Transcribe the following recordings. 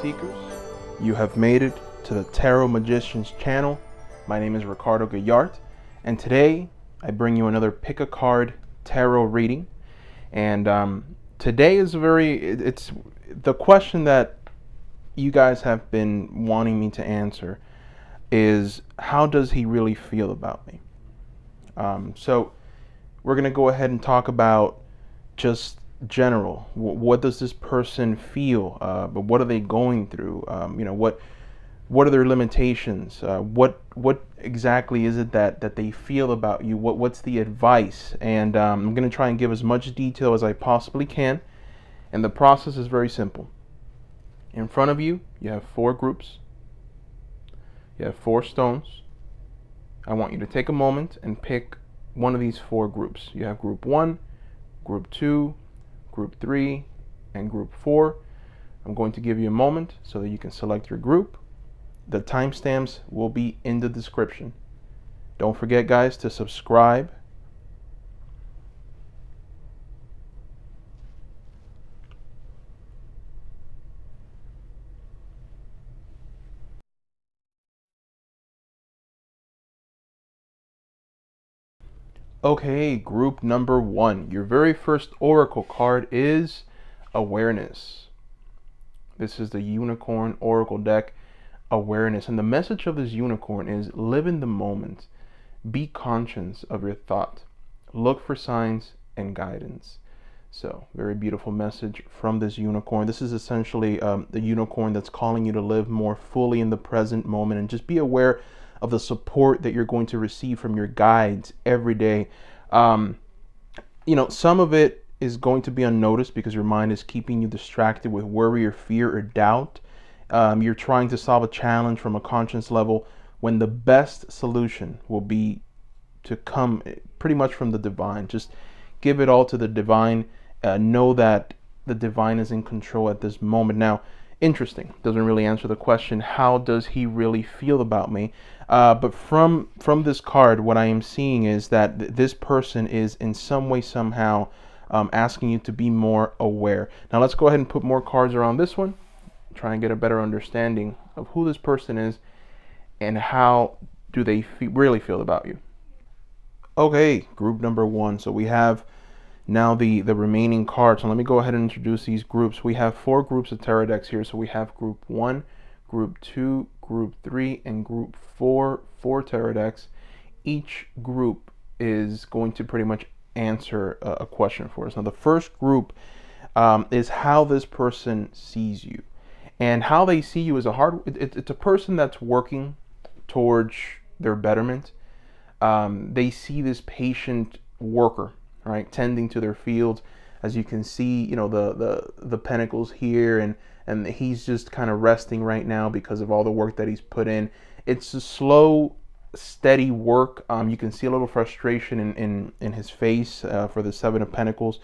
seekers. You have made it to the Tarot Magicians channel. My name is Ricardo Gallart, and today I bring you another pick a card tarot reading. And today is it's the question that you guys have been wanting me to answer is, how does he really feel about me? So we're going to go ahead and talk about just general. What does this person feel? But what are they going through? What are their limitations? What exactly is it that they feel about you? What's the advice? And I'm going to try and give as much detail as I possibly can. And the process is very simple. In front of you, you have 4 groups. You have 4 stones. I want you to take a moment and pick one of these 4 groups. You have group 1, group 2, group 3, and group 4. I'm going to give you a moment so that you can select your group. The timestamps will be in the description. Don't forget, guys, to subscribe. Okay, group number 1. Your very first oracle card is Awareness. This is the Unicorn Oracle deck, Awareness. And the message of this unicorn is live in the moment. Be conscious of your thought. Look for signs and guidance. So, very beautiful message from this unicorn. This is essentially the unicorn that's calling you to live more fully in the present moment and just be aware of the support that you're going to receive from your guides every day. Some of it is going to be unnoticed because your mind is keeping you distracted with worry or fear or doubt. You're trying to solve a challenge from a conscious level when the best solution will be to come pretty much from the divine. Just give it all to the divine. Know that the divine is in control at this moment. Now, interesting, doesn't really answer the question, how does he really feel about me? But from this card, what I am seeing is that this person is in some way, somehow asking you to be more aware. Now, let's go ahead and put more cards around this one. Try and get a better understanding of who this person is and how do they really feel about you. Okay, group number 1. So we have now the remaining cards. So let me go ahead and introduce these groups. We have 4 groups of tarot decks here. So we have group 1, group 2, group 3, and group 4 tarot decks. Each group is going to pretty much answer a question for us. Now the first group is how this person sees you. And how they see you is it's a person that's working towards their betterment. They see this patient worker, right, tending to their fields. As you can see, the pentacles here, and he's just kind of resting right now because of all the work that he's put in. It's a slow, steady work. You can see a little frustration in his face for the 7 of Pentacles.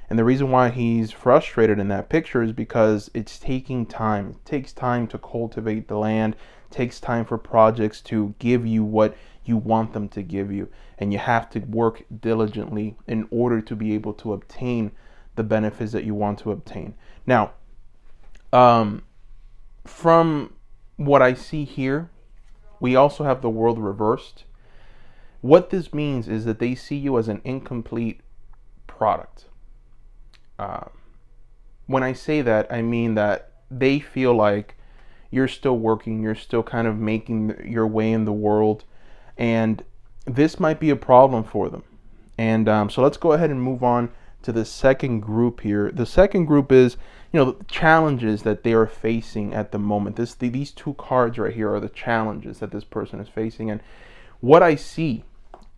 And the reason why he's frustrated in that picture is because it's taking time. It takes time to cultivate the land. It takes time for projects to give you what you want them to give you. And you have to work diligently in order to be able to obtain the benefits that you want to obtain. Now, from what I see here, we also have the world reversed. What this means is that they see you as an incomplete product. When I say that, I mean that they feel like you're still working, you're still kind of making your way in the world, and this might be a problem for them. And so let's go ahead and move on to the second group here. The second group is, the challenges that they are facing at the moment. These 2 cards right here are the challenges that this person is facing. And what I see,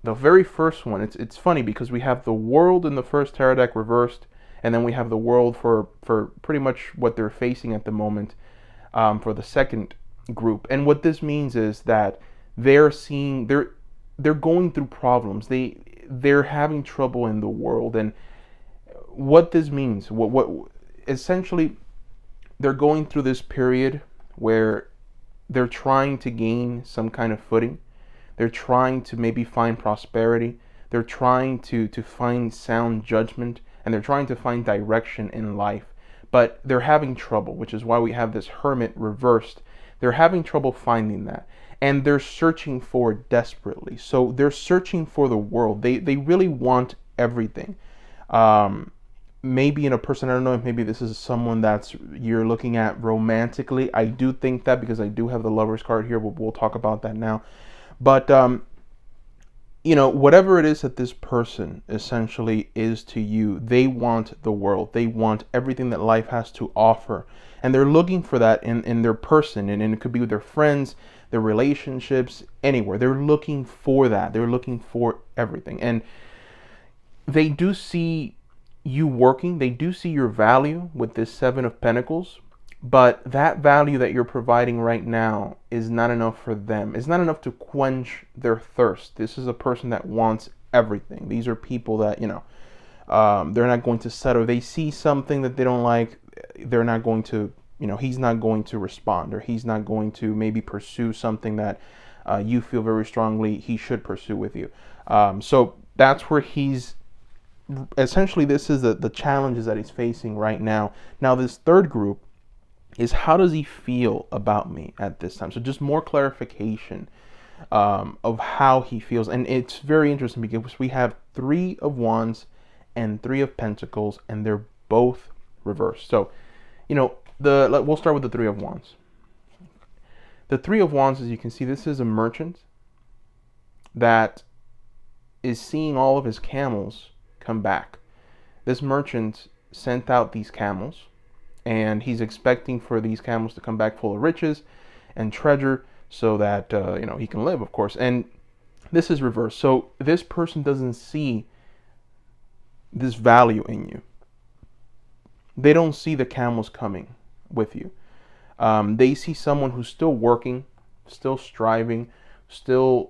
the very first one, it's funny because we have the world in the first tarot deck reversed, and then we have the world for pretty much what they're facing at the moment for the second group. And what this means is that they're going through problems. They're having trouble in the world. And what this means, what essentially, they're going through this period where they're trying to gain some kind of footing. They're trying to maybe find prosperity. They're trying to find sound judgment, and they're trying to find direction in life. but they're having trouble, which is why we have this Hermit reversed. They're having trouble finding that, and they're searching for it desperately. So they're searching for the world. They really want everything. Maybe in a person, I don't know if maybe this is someone that's you're looking at romantically. I do think that, because I do have the Lovers card here. We'll talk about that now. But whatever it is that this person essentially is to you, they want the world. They want everything that life has to offer. And they're looking for that in their person. And it could be with their friends, their relationships, anywhere. They're looking for that. They're looking for everything. And they do see you working. They do see your value with this Seven of Pentacles. But that value that you're providing right now is not enough for them. It's not enough to quench their thirst. This is a person that wants everything. These are people that, they're not going to settle. They see something that they don't like. They're not going to, he's not going to respond, or he's not going to maybe pursue something that you feel very strongly he should pursue with you. So that's where he's, essentially this is the challenges that he's facing right now. Now this third group is, how does he feel about me at this time? So just more clarification of how he feels. And it's very interesting because we have Three of Wands and Three of Pentacles, and they're both reversed. So, we'll start with the Three of Wands. The Three of Wands, as you can see, this is a merchant that is seeing all of his camels come back. This merchant sent out these camels, and he's expecting for these camels to come back full of riches and treasure, so that he can live, of course. And this is reversed. So this person doesn't see this value in you. They don't see the camels coming with you. They see someone who's still working, still striving, still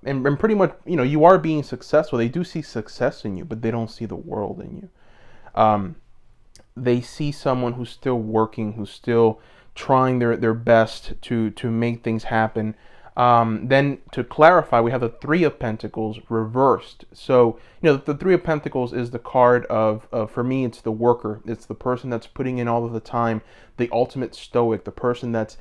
and pretty much, you are being successful. They do see success in you, but they don't see the world in you. They see someone who's still working, who's still trying their best to make things happen. Then to clarify, we have the Three of Pentacles reversed. So, the Three of Pentacles is the card of, for me, it's the worker. It's the person that's putting in all of the time, the ultimate stoic, the person that's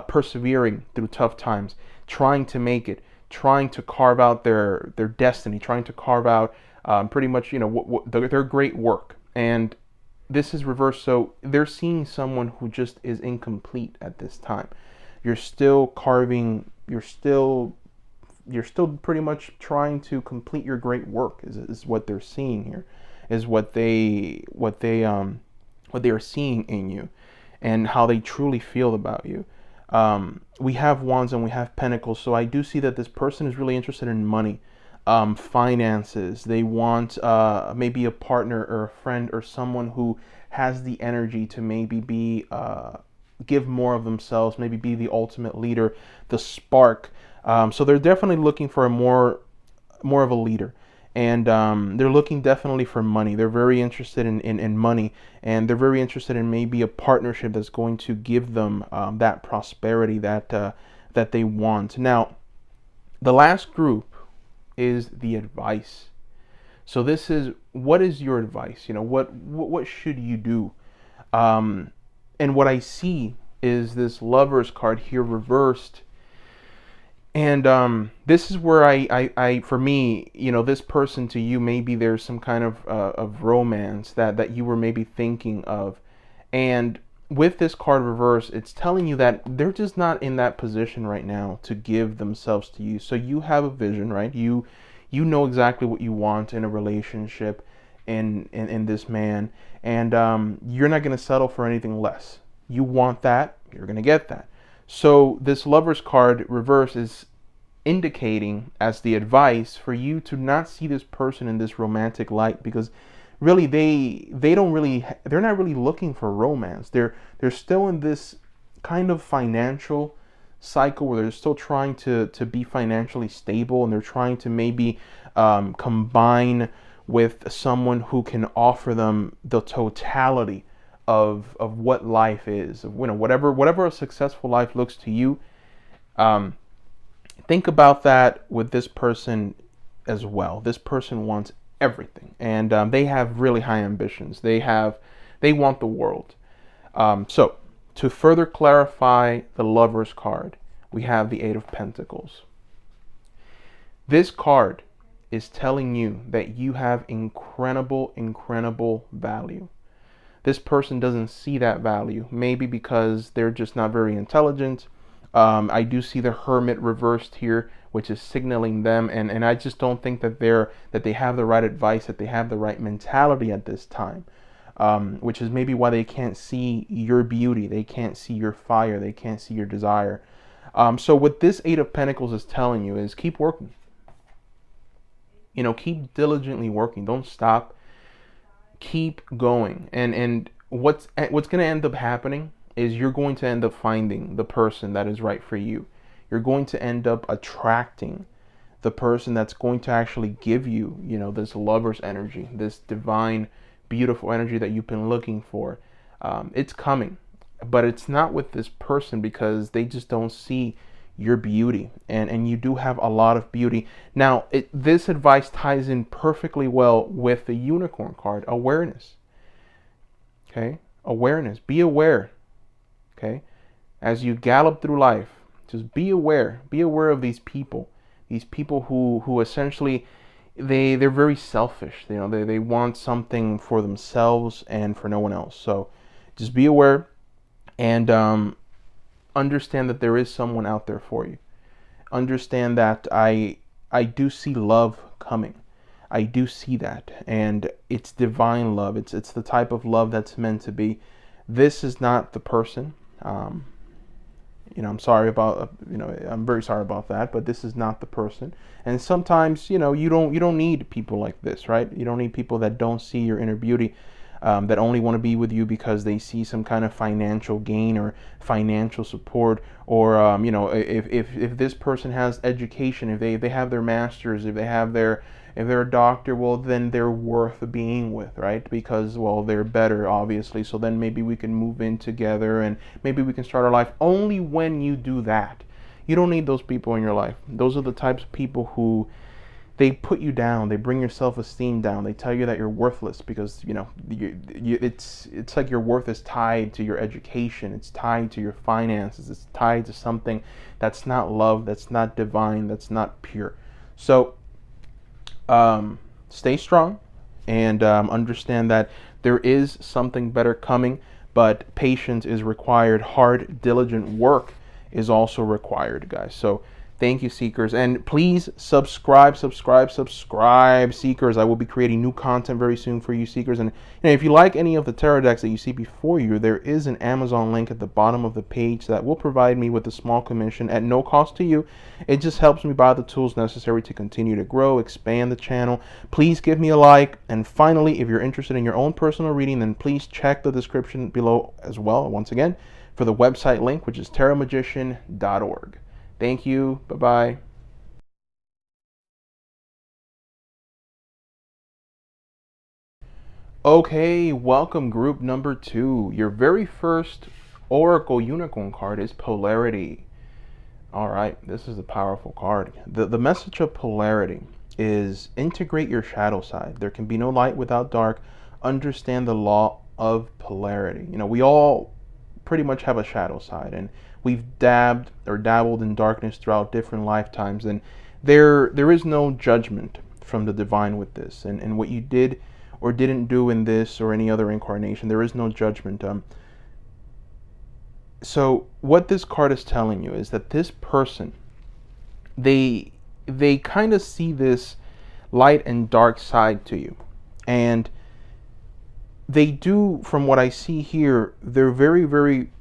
persevering through tough times, trying to make it, trying to carve out their destiny, trying to carve out pretty much, their great work. And this is reversed, so they're seeing someone who just is incomplete at this time. You're still carving, you're still pretty much trying to complete your great work, is what they're seeing here, is what they are seeing in you, and how they truly feel about you. We have Wands and we have Pentacles, so I do see that this person is really interested in money. Finances. They want maybe a partner or a friend or someone who has the energy to maybe be give more of themselves, maybe be the ultimate leader, the spark. So they're definitely looking for more of a leader, and they're looking definitely for money. They're very interested in money, and they're very interested in maybe a partnership that's going to give them that prosperity that they want. Now, the last group is the advice. So this is, what is your advice? What should you do? And what I see is this Lovers card here reversed. And this is where I for me, this person to you, maybe there's some kind of romance that you were maybe thinking of. And with this card reverse, it's telling you that they're just not in that position right now to give themselves to you. So you have a vision, right? You know exactly what you want in a relationship, in this man, and you're not going to settle for anything less. You want that, you're going to get that. So this Lovers card reverse is indicating as the advice for you to not see this person in this romantic light, because really they're not really looking for romance. They're still in this kind of financial cycle where they're still trying to be financially stable, and they're trying to maybe combine with someone who can offer them the totality of what life is, of, whatever a successful life looks to you. Think about that with this person as well. This person wants everything, and they have really high ambitions. They want the world. So to further clarify the Lover's card, we have the Eight of Pentacles. This card is telling you that you have incredible value. This person doesn't see that value, maybe because they're just not very intelligent. I do see the Hermit reversed here, which is signaling them, and I just don't think that they have the right advice, that they have the right mentality at this time, which is maybe why they can't see your beauty, they can't see your fire, they can't see your desire. So what this Eight of Pentacles is telling you is keep working. Keep diligently working. Don't stop. Keep going. And what's going to end up happening is you're going to end up finding the person that is right for you. You're going to end up attracting the person that's going to actually give you, this lover's energy, this divine, beautiful energy that you've been looking for. It's coming, but it's not with this person because they just don't see your beauty, and you do have a lot of beauty. Now, this advice ties in perfectly well with the Unicorn card, awareness. Okay, awareness. Be aware. Okay, as you gallop through life, just be aware. Be aware of these people. These people who essentially they're very selfish. They want something for themselves and for no one else. So just be aware and understand that there is someone out there for you. Understand that I do see love coming. I do see that, and it's divine love. It's the type of love that's meant to be. This is not the person. I'm sorry about I'm very sorry about that, but this is not the person. And sometimes you don't need people like this, right? You don't need people that don't see your inner beauty. That only want to be with you because they see some kind of financial gain or financial support, or if this person has education, if they have their masters, if they're a doctor, well, then they're worth being with, right? Because, well, they're better, obviously. So then maybe we can move in together and maybe we can start our life. Only when you do that. You don't need those people in your life. Those are the types of people who they put you down. They bring your self-esteem down. They tell you that you're worthless because it's like your worth is tied to your education. It's tied to your finances. It's tied to something that's not love. That's not divine. That's not pure. So stay strong and understand that there is something better coming. But patience is required. Hard, diligent work is also required, guys. So thank you, Seekers. And please subscribe, Seekers. I will be creating new content very soon for you, Seekers. And if you like any of the tarot decks that you see before you, there is an Amazon link at the bottom of the page that will provide me with a small commission at no cost to you. It just helps me buy the tools necessary to continue to grow, expand the channel. Please give me a like. And finally, if you're interested in your own personal reading, then please check the description below as well, once again, for the website link, which is tarotmagician.org. Thank you. Bye-bye. Okay, welcome group number 2. Your very first Oracle Unicorn card is Polarity. All right, this is a powerful card. The message of Polarity is integrate your shadow side. There can be no light without dark. Understand the law of polarity. We all pretty much have a shadow side, and we've dabbled in darkness throughout different lifetimes, and there is no judgment from the divine with this, and what you did or didn't do in this or any other incarnation, there is no judgment. So what this card is telling you is that this person, they kind of see this light and dark side to you, and they do, from what I see here, they're very, very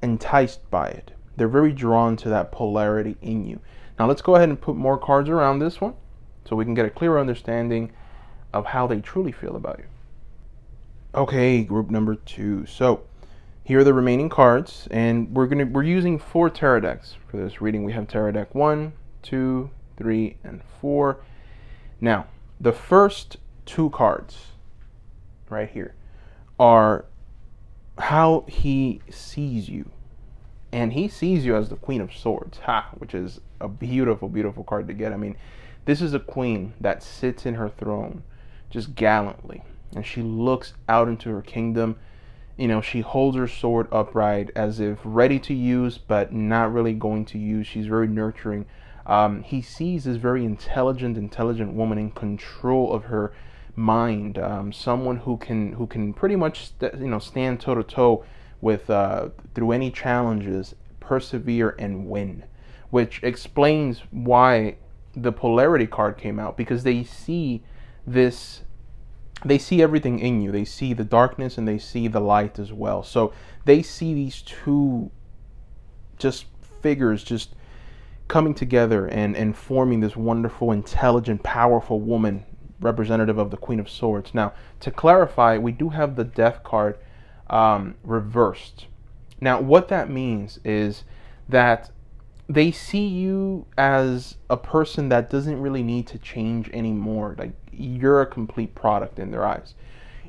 enticed by it. They're very drawn to that polarity in you. Now let's go ahead and put more cards around this one so we can get a clearer understanding of how they truly feel about you. Okay, group number 2. So here are the remaining cards, and we're using 4 tarot decks for this reading. We have tarot deck 1, 2, 3, and 4. Now, the first 2 cards right here are how he sees you. And he sees you as the Queen of Swords, which is a beautiful, beautiful card to get. I mean, this is a queen that sits in her throne just gallantly, and she looks out into her kingdom, She holds her sword upright as if ready to use, but not really going to use. She's very nurturing. He sees this very intelligent woman in control of her mind. Someone who can pretty much stand toe to toe with through any challenges, persevere and win, which explains why the polarity card came out, because this they see everything in you. They see the darkness and they see the light as well. So they see these two just figures just coming together and forming this wonderful, intelligent, powerful woman, representative of the Queen of Swords. Now, to clarify, we do have the Death card reversed. Now, what that means is that they see you as a person that doesn't really need to change anymore. Like, you're a complete product in their eyes.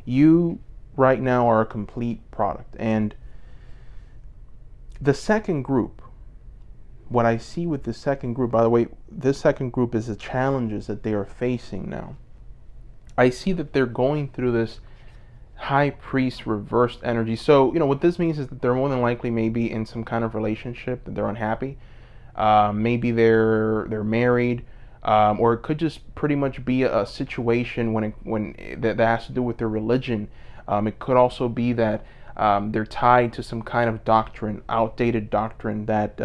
You right now are a complete product. And the second group, what I see with the second group, by the way, this second group is the challenges that they are facing now. I see that they're going through this High Priest reversed energy. So, what this means is that they're more than likely maybe in some kind of relationship that they're unhappy. Maybe they're married, or it could just pretty much be a situation that has to do with their religion. It could also be that they're tied to some kind of doctrine, outdated doctrine that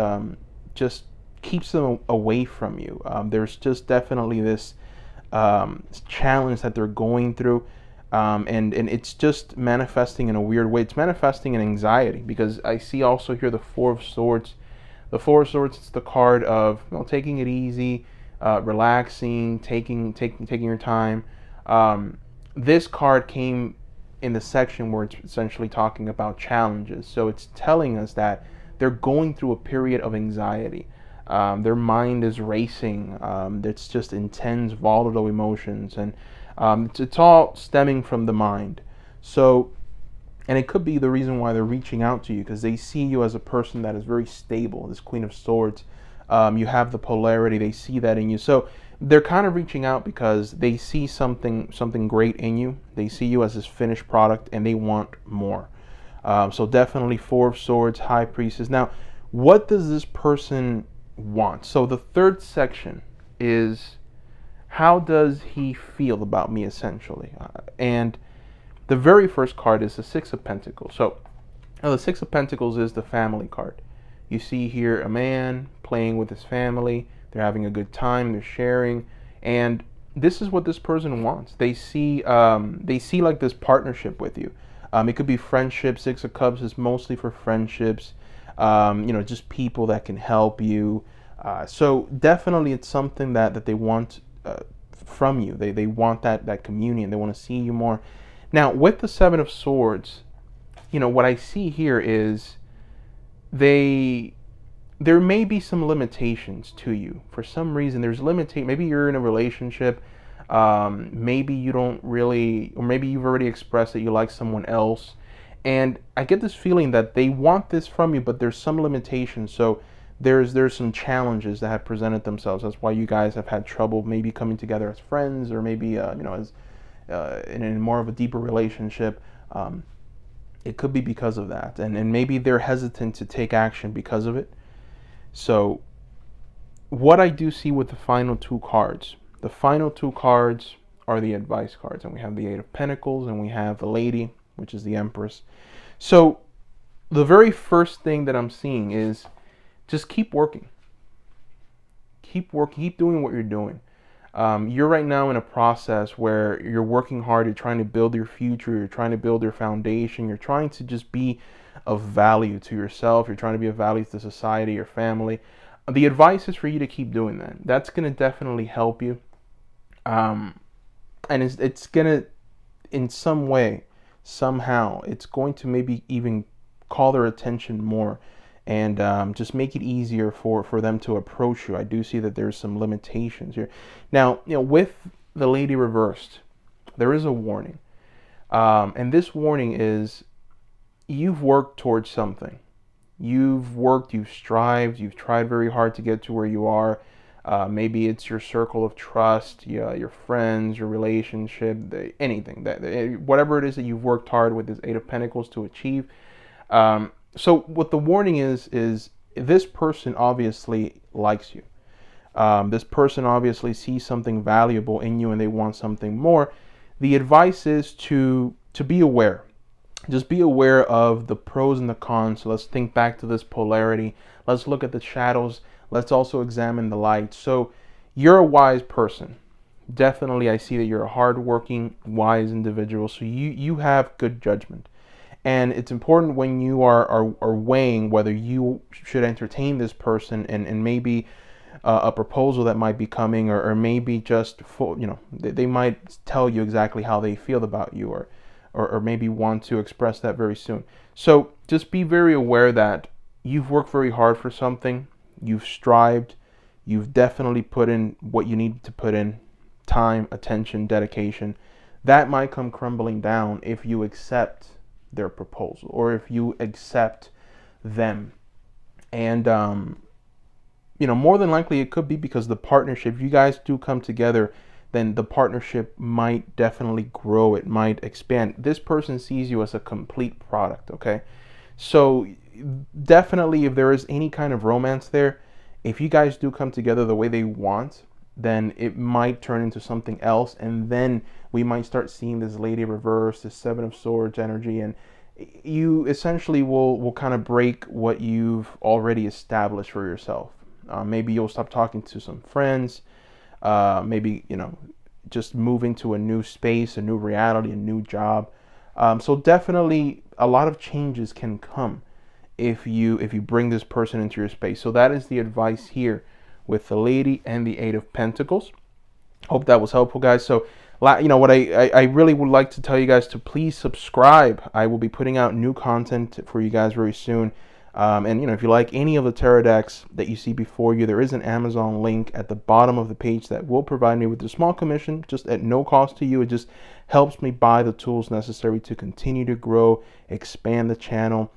just keeps them away from you. There's just definitely this challenge that they're going through, and it's just manifesting in a weird way. It's manifesting in anxiety, because I see also here the Four of Swords. The Four of Swords is the card of taking it easy, relaxing, taking your time. This card came in the section where it's essentially talking about challenges. So it's telling us that they're going through a period of anxiety. Their mind is racing. It's just intense, volatile emotions, and it's all stemming from the mind. So. And it could be the reason why they're reaching out to you, because they see you as a person that is very stable, this Queen of Swords. You have the polarity. They see that in you. So they're kind of reaching out because they see something great in you. They see you as this finished product, and they want more. So definitely Four of Swords, High Priestess. Now, what does this person want? So the third section is, how does he feel about me, essentially? And the very first card is the Six of Pentacles. So the Six of Pentacles is the family card. You see here a man playing with his family. They're having a good time. They're sharing. And this is what this person wants. They see like this partnership with you. It could be friendship. Six of Cups is mostly for friendships. Just people that can help you. So definitely it's something that they want from you. They want that communion. They want to see you more. Now, with the Seven of Swords, what I see here is there may be some limitations to you. For some reason, there's maybe you're in a relationship, maybe you don't really, or maybe you've already expressed that you like someone else, and I get this feeling that they want this from you, but there's some limitations. So there's some challenges that have presented themselves. That's why you guys have had trouble maybe coming together as friends, or maybe as in more of a deeper relationship. It could be because of that, and maybe they're hesitant to take action because of it. So what I do see with the final two cards are the advice cards, and we have the Eight of Pentacles, and we have the Lady, which is the Empress. So the very first thing that I'm seeing is just keep working. Keep doing what you're doing. You're right now in a process where you're working hard, you're trying to build your future, you're trying to build your foundation, you're trying to just be of value to yourself, you're trying to be of value to society, your family. The advice is for you to keep doing that. That's going to definitely help you. And it's going to, in some way, somehow, it's going to maybe even call their attention more, and just make it easier for them to approach you. I do see that there's some limitations here. Now, with the Lady reversed, there is a warning. And this warning is, you've worked towards something. You've strived, you've tried very hard to get to where you are. Maybe it's your circle of trust, your friends, your relationship, anything whatever it is that you've worked hard with this Eight of Pentacles to achieve. So what the warning is this person obviously likes you. This person obviously sees something valuable in you and they want something more. The advice is to be aware. Just be aware of the pros and the cons. So let's think back to this polarity. Let's look at the shadows. Let's also examine the light. So you're a wise person. Definitely, I see that you're a hardworking, wise individual. So you have good judgment. And it's important when you are weighing whether you should entertain this person and maybe a proposal that might be coming, or maybe just for, they might tell you exactly how they feel about you, or maybe want to express that very soon. So just be very aware that you've worked very hard for something, you've strived, you've definitely put in what you need to put in, time, attention, dedication. That might come crumbling down if you accept their proposal or if you accept them. And more than likely it could be because the partnership, if you guys do come together, then the partnership might definitely grow. It might expand. This person sees you as a complete product, okay? So definitely, if there is any kind of romance there, if you guys do come together the way they want, then it might turn into something else, and then we might start seeing this Lady Reverse, this Seven of Swords energy, and you essentially will kind of break what you've already established for yourself. Maybe you'll stop talking to some friends. Maybe just move into a new space, a new reality, a new job. So definitely, a lot of changes can come if you bring this person into your space. So that is the advice here with the Lady and the Eight of Pentacles. Hope that was helpful, guys. So what I really would like to tell you guys to please subscribe. I will be putting out new content for you guys very soon. And if you like any of the tarot decks that you see before you, there is an Amazon link at the bottom of the page that will provide me with a small commission, just at no cost to you. It just helps me buy the tools necessary to continue to grow, expand the channel.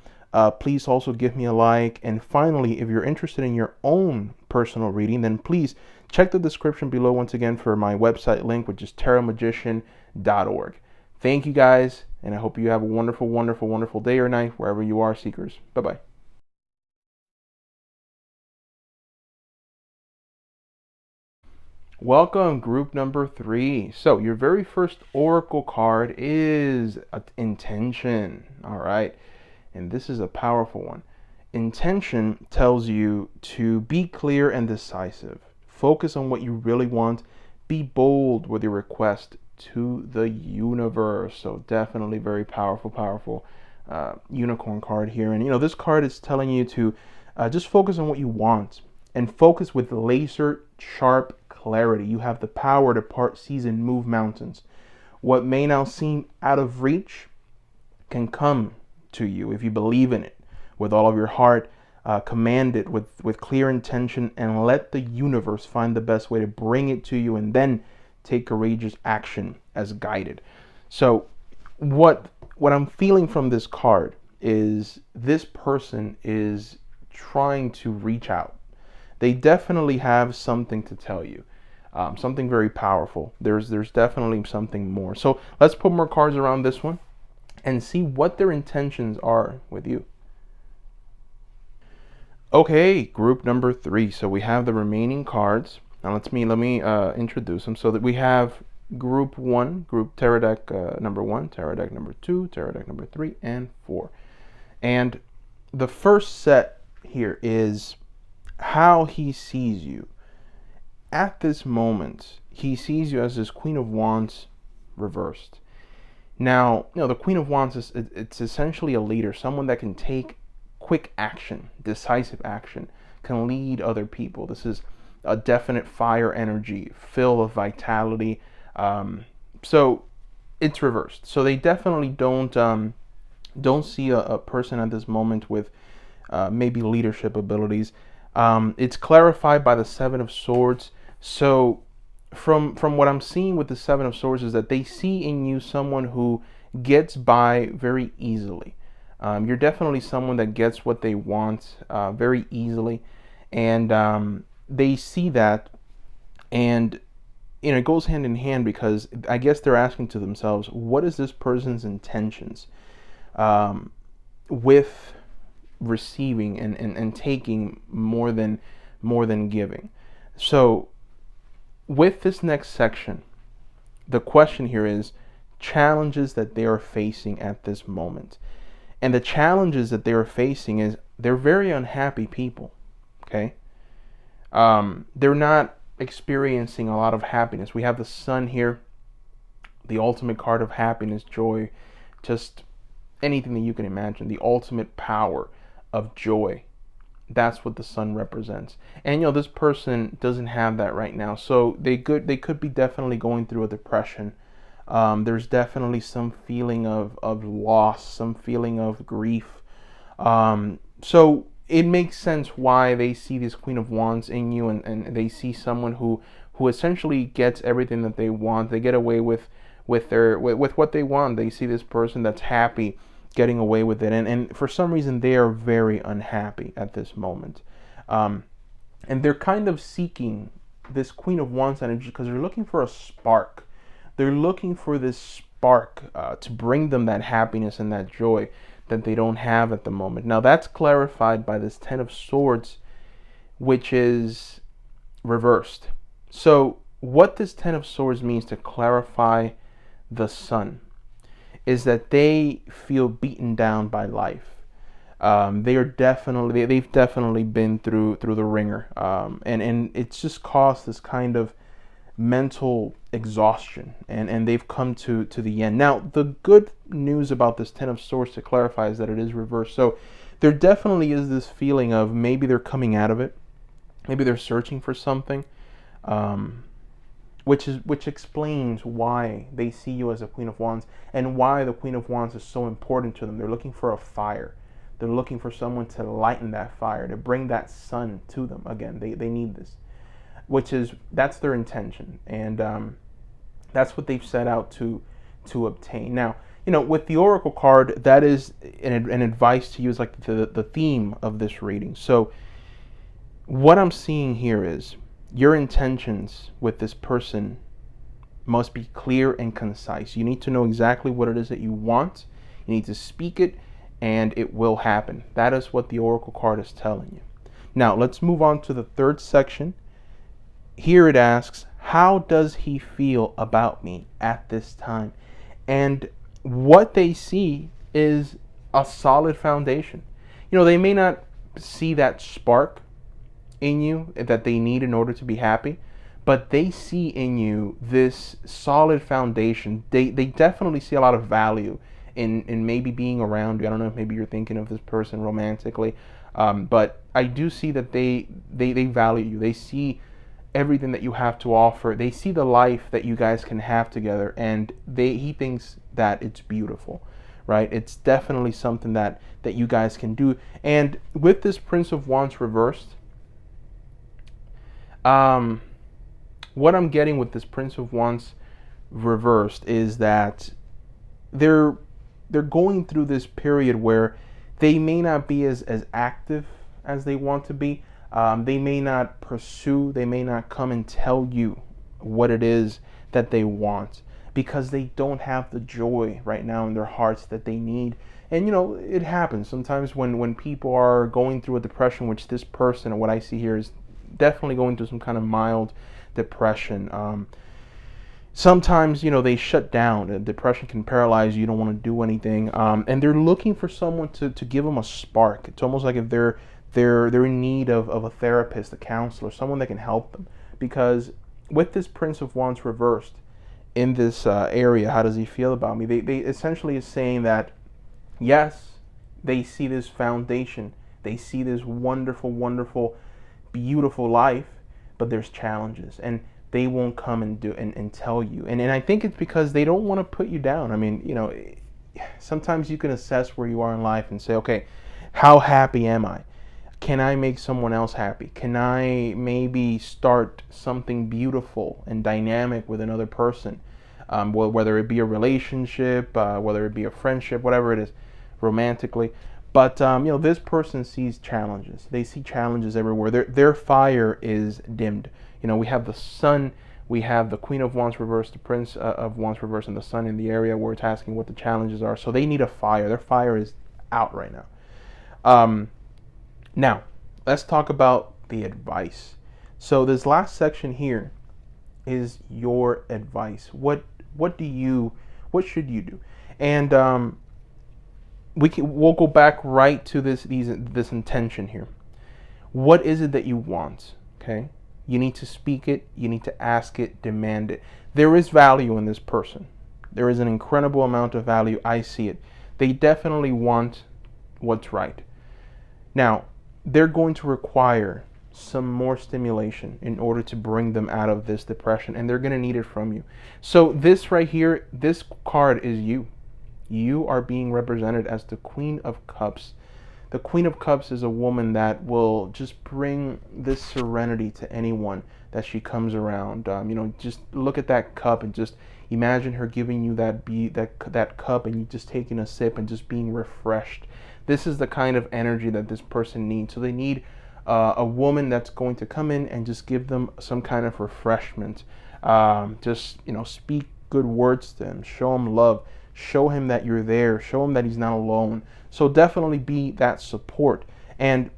Please also give me a like. And finally, if you're interested in your own personal reading, then please check the description below once again for my website link, which is tarotmagician.org. Thank you, guys, and I hope you have a wonderful, wonderful, wonderful day or night wherever you are, seekers. Bye-bye. Welcome, group number 3. So your very first oracle card is intention. All right, and this is a powerful one. Intention tells you to be clear and decisive. Focus on what you really want. Be bold with your request to the universe. So definitely very powerful unicorn card here. And this card is telling you to just focus on what you want and focus with laser sharp clarity. You have the power to part seas and move mountains. What may now seem out of reach can come to you if you believe in it with all of your heart. Command it with clear intention and let the universe find the best way to bring it to you, and then take courageous action as guided. So what I'm feeling from this card is this person is trying to reach out. They definitely have something to tell you. Something very powerful. There's definitely something more. So let's put more cards around this one and see what their intentions are with you. Okay, group number 3. So we have the remaining cards. Now let me introduce them. So that we have group 1, group tarot deck number 1, tarot deck number 2, tarot deck number 3, and 4. And the first set here is how he sees you. At this moment, he sees you as this Queen of Wands reversed. Now, the Queen of Wands it's essentially a leader, someone that can take quick action, decisive action, can lead other people. This is a definite fire energy, full of vitality. So it's reversed. So they definitely don't see a person at this moment with maybe leadership abilities. It's clarified by the Seven of Swords. So from what I'm seeing with the Seven of Swords is that they see in you someone who gets by very easily. You're definitely someone that gets what they want very easily, and they see that And it goes hand in hand, because I guess they're asking to themselves, what is this person's intentions um, with receiving and taking more than giving. So with this next section, the question here is challenges that they are facing at this moment. And the challenges that they are facing is they're very unhappy people. Okay. They're not experiencing a lot of happiness. We have the sun here, the ultimate card of happiness, joy, just anything that you can imagine, the ultimate power of joy. That's what the sun represents. And this person doesn't have that right now. So they could be definitely going through a depression. There's definitely some feeling of loss, some feeling of grief. So it makes sense why they see this Queen of Wands in you, and they see someone who essentially gets everything that they want. They get away with what they want. They see this person that's happy getting away with it, and for some reason they are very unhappy at this moment, and they're kind of seeking this Queen of Wands energy because they're looking for a spark. They're looking for this spark to bring them that happiness and that joy that they don't have at the moment. Now that's clarified by this Ten of Swords, which is reversed. So what this Ten of Swords means to clarify the sun is that they feel beaten down by life. They've definitely been through the ringer, and it's just caused this kind of mental exhaustion, and they've come to the end. Now, the good news about this Ten of Swords, to clarify, is that it is reversed. So there definitely is this feeling of maybe they're coming out of it, maybe they're searching for something, which explains why they see you as a Queen of Wands, and why the Queen of Wands is so important to them. They're looking for a fire. They're looking for someone to lighten that fire, to bring that sun to them again. They need this, that's their intention, and that's what they've set out to obtain. Now, with the Oracle card, that is an advice to you, is like the theme of this reading. So what I'm seeing here is your intentions with this person must be clear and concise. You need to know exactly what it is that you want. You need to speak it, and it will happen. That is what the Oracle card is telling you. Now, let's move on to the third section. Here it asks, how does he feel about me at this time? And what they see is a solid foundation. They may not see that spark in you that they need in order to be happy, but they see in you this solid foundation. They definitely see a lot of value in maybe being around you. I don't know if maybe you're thinking of this person romantically, but I do see that they value you. They see everything that you have to offer. They see the life that you guys can have together, and he thinks that it's beautiful, right? It's definitely something that you guys can do. And with this Prince of Wands reversed, what I'm getting with this Prince of Wands reversed is that they're going through this period where they may not be as active as they want to be. They may not pursue, they may not come and tell you what it is that they want, because they don't have the joy right now in their hearts that they need. And it happens sometimes when people are going through a depression, which this person, or what I see here, is definitely going through some kind of mild depression. Sometimes they shut down. Depression can paralyze you. You don't want to do anything, and they're looking for someone to give them a spark. It's almost like if they're in need of a therapist, a counselor, someone that can help them. Because with this Prince of Wands reversed in this area, how does he feel about me? They essentially is saying that, yes, they see this foundation. They see this wonderful, wonderful, beautiful life, but there's challenges, and they won't come and tell you. And I think it's because they don't want to put you down. I mean, sometimes you can assess where you are in life and say, okay, how happy am I? Can I make someone else happy? Can I maybe start something beautiful and dynamic with another person? Well, whether it be a relationship, whether it be a friendship, whatever it is, romantically. But this person sees challenges. They see challenges everywhere. Their fire is dimmed. We have the sun, we have the Queen of Wands reversed, the Prince of Wands reversed, and the sun in the area where it's asking what the challenges are. So they need a fire. Their fire is out right now. Now, let's talk about the advice. So this last section here is your advice. What should you do? And we'll go back right to this intention here. What is it that you want? Okay, you need to speak it, you need to ask it, demand it. There is value in this person. There is an incredible amount of value. I see it. They definitely want what's right. Now, they're going to require some more stimulation in order to bring them out of this depression, and they're going to need it from you. So this right here, this card is you. You are being represented as the Queen of Cups. The Queen of Cups is a woman that will just bring this serenity to anyone that she comes around. Just look at that cup and just imagine her giving you that cup, and you just taking a sip and just being refreshed. This is the kind of energy that this person needs. So they need a woman that's going to come in and just give them some kind of refreshment. Speak good words to him. Show him love. Show him that you're there. Show him that he's not alone. So definitely be that support. And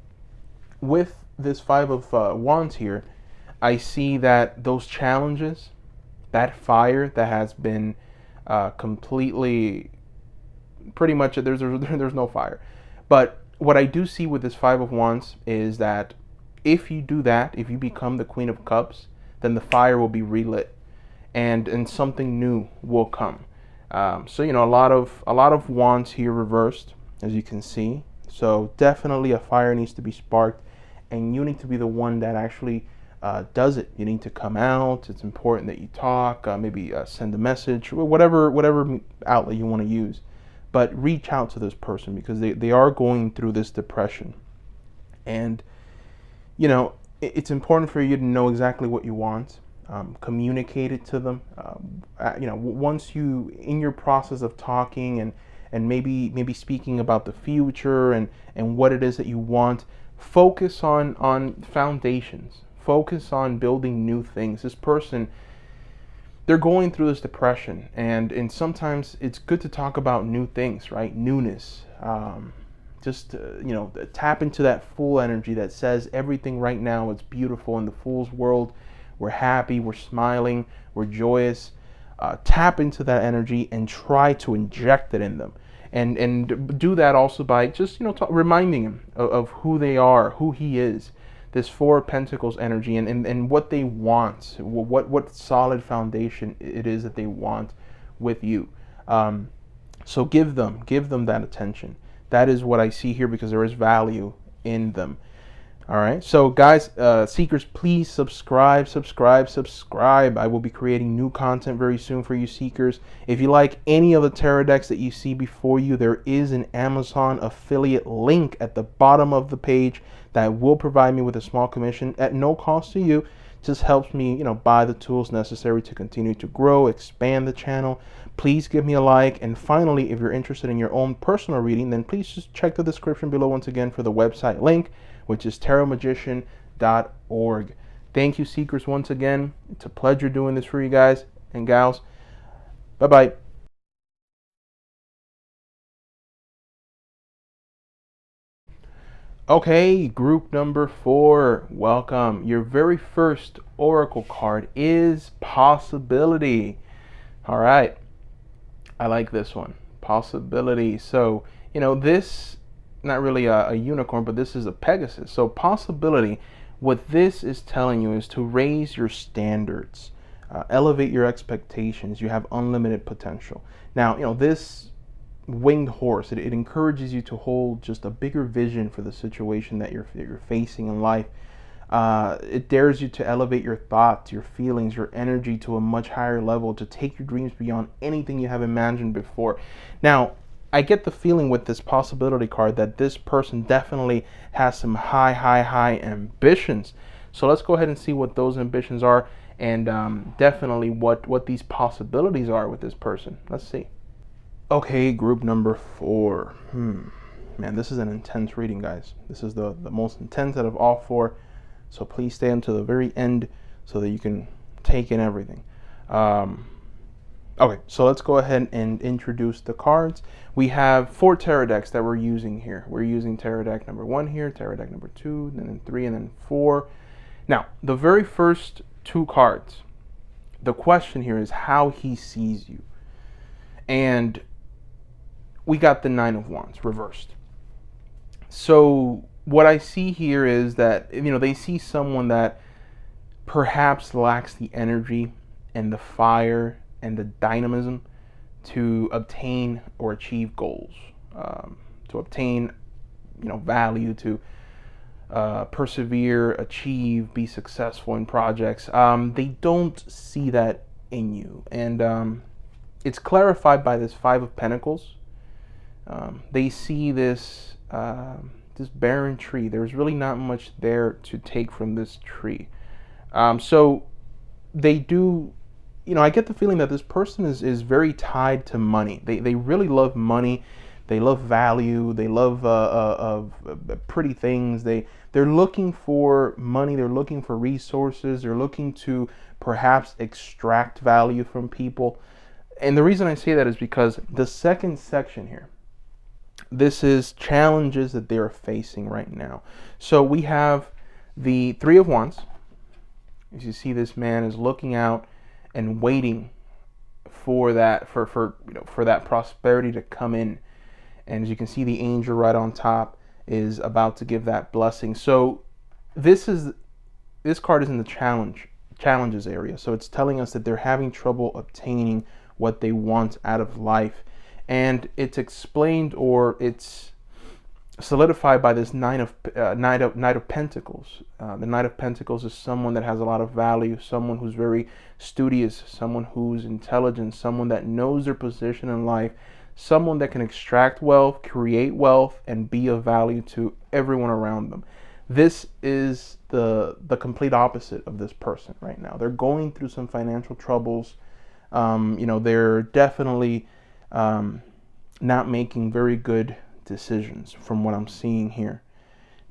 with this Five of Wands here, I see that those challenges, that fire that has been completely, pretty much, there's no fire. But what I do see with this Five of Wands is that if you do that, if you become the Queen of Cups, then the fire will be relit, and something new will come. So a lot of wands here reversed, as you can see. So definitely a fire needs to be sparked, and you need to be the one that actually does it. You need to come out. It's important that you talk, maybe send a message, whatever outlet you want to use. But reach out to this person, because they are going through this depression. And, it's important for you to know exactly what you want. Communicate it to them. Once you, in your process of talking and maybe speaking about the future and what it is that you want, focus on foundations. Focus on building new things. This person, they're going through this depression, and sometimes it's good to talk about new things, right? Newness. Tap into that Fool energy that says everything right now is beautiful in the Fool's world. We're happy, we're smiling, we're joyous. Tap into that energy and try to inject it in them. And do that also by just, reminding him of who they are, who he is. This Four of Pentacles energy and what they want, what solid foundation it is that they want with you. So give them that attention. That is what I see here, because there is value in them. All right. So guys, seekers, please subscribe. I will be creating new content very soon for you seekers. If you like any of the tarot decks that you see before you, there is an Amazon affiliate link at the bottom of the page that will provide me with a small commission at no cost to you. Just helps me, buy the tools necessary to continue to grow, expand the channel. Please give me a like. And finally, if you're interested in your own personal reading, then please just check the description below once again for the website link, which is tarotmagician.org. Thank you, seekers, once again. It's a pleasure doing this for you guys and gals. Bye-bye. Okay, group number 4, welcome. Your very first oracle card is Possibility. All right, I like this one, Possibility. So, this, not really a unicorn, but this is a Pegasus. So Possibility, what this is telling you is to raise your standards, elevate your expectations. You have unlimited potential. Now, this winged horse, it encourages you to hold just a bigger vision for the situation that you're facing in life. It dares you to elevate your thoughts, your feelings, your energy to a much higher level, to take your dreams beyond anything you have imagined before. Now, I get the feeling with this Possibility card that this person definitely has some high ambitions. So let's go ahead and see what those ambitions are, and definitely what these possibilities are with this person. Let's see. Okay, group number 4. Man, this is an intense reading, guys. This is the most intense out of all 4. So please stay until the very end so that you can take in everything. Okay, so let's go ahead and introduce the cards. We have 4 tarot decks that we're using here. We're using tarot deck number 1 here, tarot deck number 2, and then 3, and then 4. Now, the very first 2 cards, the question here is how he sees you. And we got the 9 of Wands reversed. So what I see here is that, they see someone that perhaps lacks the energy and the fire and the dynamism to obtain or achieve goals, to obtain, value, to persevere, achieve, be successful in projects. They don't see that in you, and it's clarified by this 5 of Pentacles. They see this this barren tree. There's really not much there to take from this tree. So they do, I get the feeling that this person is very tied to money. They really love money. They love value. They love pretty things. They're looking for money. They're looking for resources. They're looking to perhaps extract value from people. And the reason I say that is because the second section here, this is challenges that they're facing right now. So we have the 3 of Wands. As you see, this man is looking out and waiting for that for that prosperity to come in. And as you can see, the angel right on top is about to give that blessing. So this card is in the challenges area. So it's telling us that they're having trouble obtaining what they want out of life. And it's explained, or it's solidified by this Knight of Pentacles. The Knight of Pentacles is someone that has a lot of value, someone who's very studious, someone who's intelligent, someone that knows their position in life, someone that can extract wealth, create wealth, and be of value to everyone around them. This is the complete opposite of this person right now. They're going through some financial troubles. They're definitely not making very good decisions from what I'm seeing here.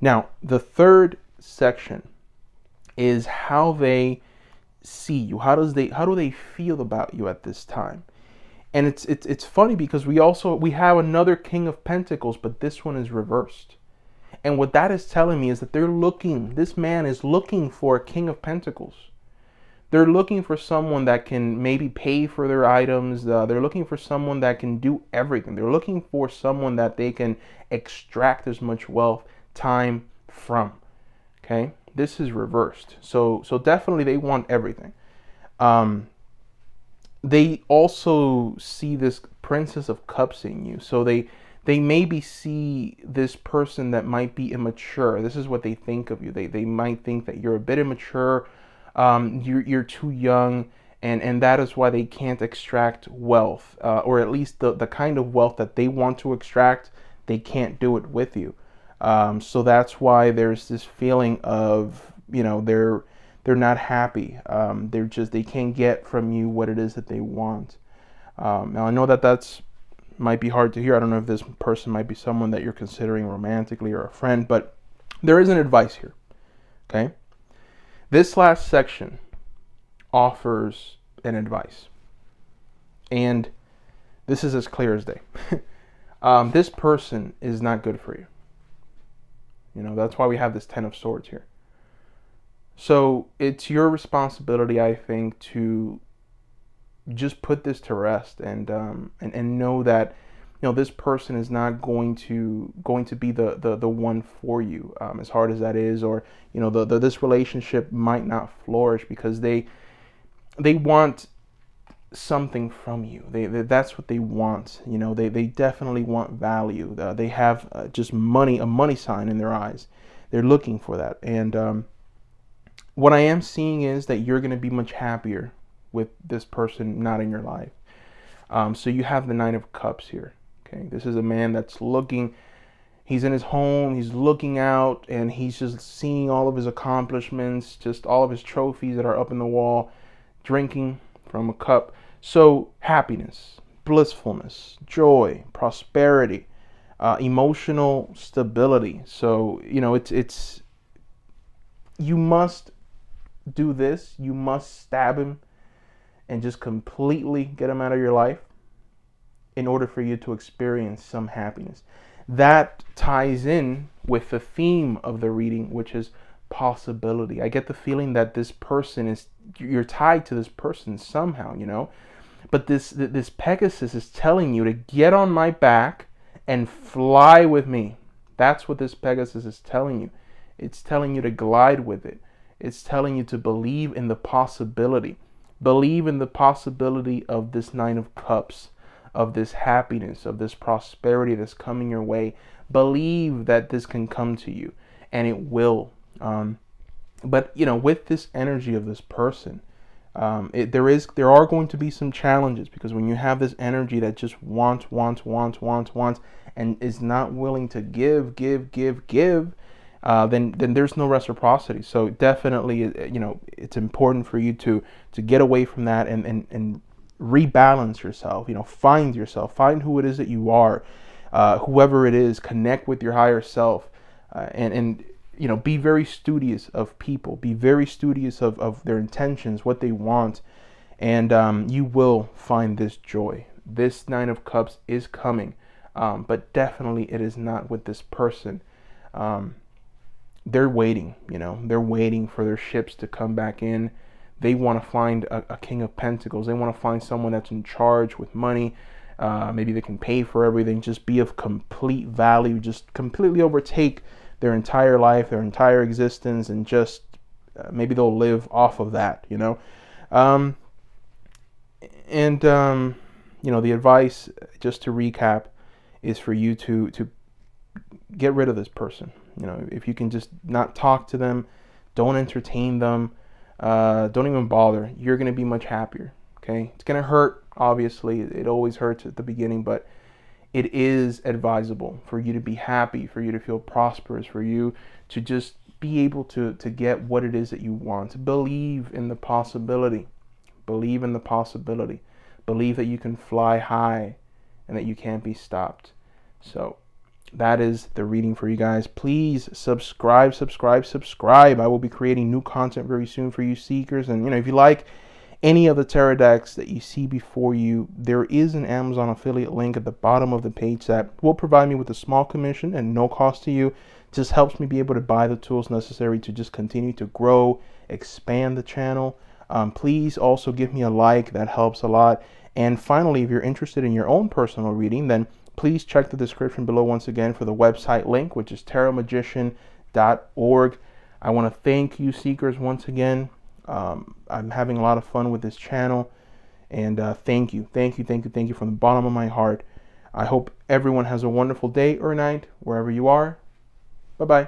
Now, the third section is how they see you. How do they feel about you at this time? And it's funny because we have another King of Pentacles, but this one is reversed. And what that is telling me is that this man is looking for a King of Pentacles. They're looking for someone that can maybe pay for their items. They're looking for someone that can do everything. They're looking for someone that they can extract as much wealth, time from. Okay, this is reversed. So definitely they want everything. They also see this Princess of Cups in you. So they maybe see this person that might be immature. This is what they think of you. They might think that you're a bit immature. You're too young, and that is why they can't extract wealth, or at least the kind of wealth that they want to extract, they can't do it with you. So that's why there's this feeling of, they're not happy. They can't get from you what it is that they want. Now I know that's might be hard to hear. I don't know if this person might be someone that you're considering romantically or a friend, but there is an advice here. Okay. This last section offers an advice, and this is as clear as day. This person is not good for you. That's why we have this 10 of Swords here. So it's your responsibility, I think, to just put this to rest and know that this person is not going to be the one for you, as hard as that is, or this relationship might not flourish because they want something from you. That's what they want. They definitely want value. They have just money, a money sign in their eyes. They're looking for that. And what I am seeing is that you're going to be much happier with this person not in your life. So you have the Nine of Cups here. Okay, this is a man that's looking. He's in his home. He's looking out, and he's just seeing all of his accomplishments, just all of his trophies that are up in the wall, drinking from a cup. So happiness, blissfulness, joy, prosperity, emotional stability. So it's you must do this. You must stab him and just completely get him out of your life in order for you to experience some happiness. That ties in with the theme of the reading, which is possibility. I get the feeling that this person is, you're tied to this person somehow, you know? But this Pegasus is telling you to get on my back and fly with me. That's what this Pegasus is telling you. It's telling you to glide with it. It's telling you to believe in the possibility. Believe in the possibility of this Nine of Cups, of this happiness, of this prosperity that's coming your way. Believe that this can come to you, and it will. But you know, with this energy of this person, there are going to be some challenges, because when you have this energy that just wants, and is not willing to give, then there's no reciprocity. So definitely, you know, it's important for you to get away from that and rebalance yourself. You know, find yourself, find who it is that you are, whoever it is. Connect with your higher self, and you know, be very studious of people. Be very studious of their intentions, what they want, and you will find this joy. This Nine of Cups is coming, but definitely it is not with this person. They're waiting, you know, they're waiting for their ships to come back in. They want to find a King of Pentacles. They want to find someone that's in charge with money. Maybe they can pay for everything, just be of complete value, just completely overtake their entire life, their entire existence, and just maybe they'll live off of that, you know. You know, the advice, just to recap, is for you to get rid of this person. You know, if you can just not talk to them, don't entertain them, don't even bother, you're going to be much happier. Okay, it's going to hurt, obviously. It always hurts at the beginning, but it is advisable for you to be happy, for you to feel prosperous, for you to just be able to get what it is that you want. Believe in the possibility. Believe in the possibility. Believe that you can fly high and that you can't be stopped. So that is the reading for you guys. Please subscribe. I will be creating new content very soon for you seekers. And you know, if you like any of the tarot decks that you see before you, there is an Amazon affiliate link at the bottom of the page that will provide me with a small commission and no cost to you. It just helps me be able to buy the tools necessary to just continue to grow, expand the channel. Please also give me a like. That helps a lot. And finally, if you're interested in your own personal reading, then please check the description below once again for the website link, which is tarotmagician.org. I want to thank you seekers once again. I'm having a lot of fun with this channel, and thank you from the bottom of my heart. I hope everyone has a wonderful day or night wherever you are. Bye-bye.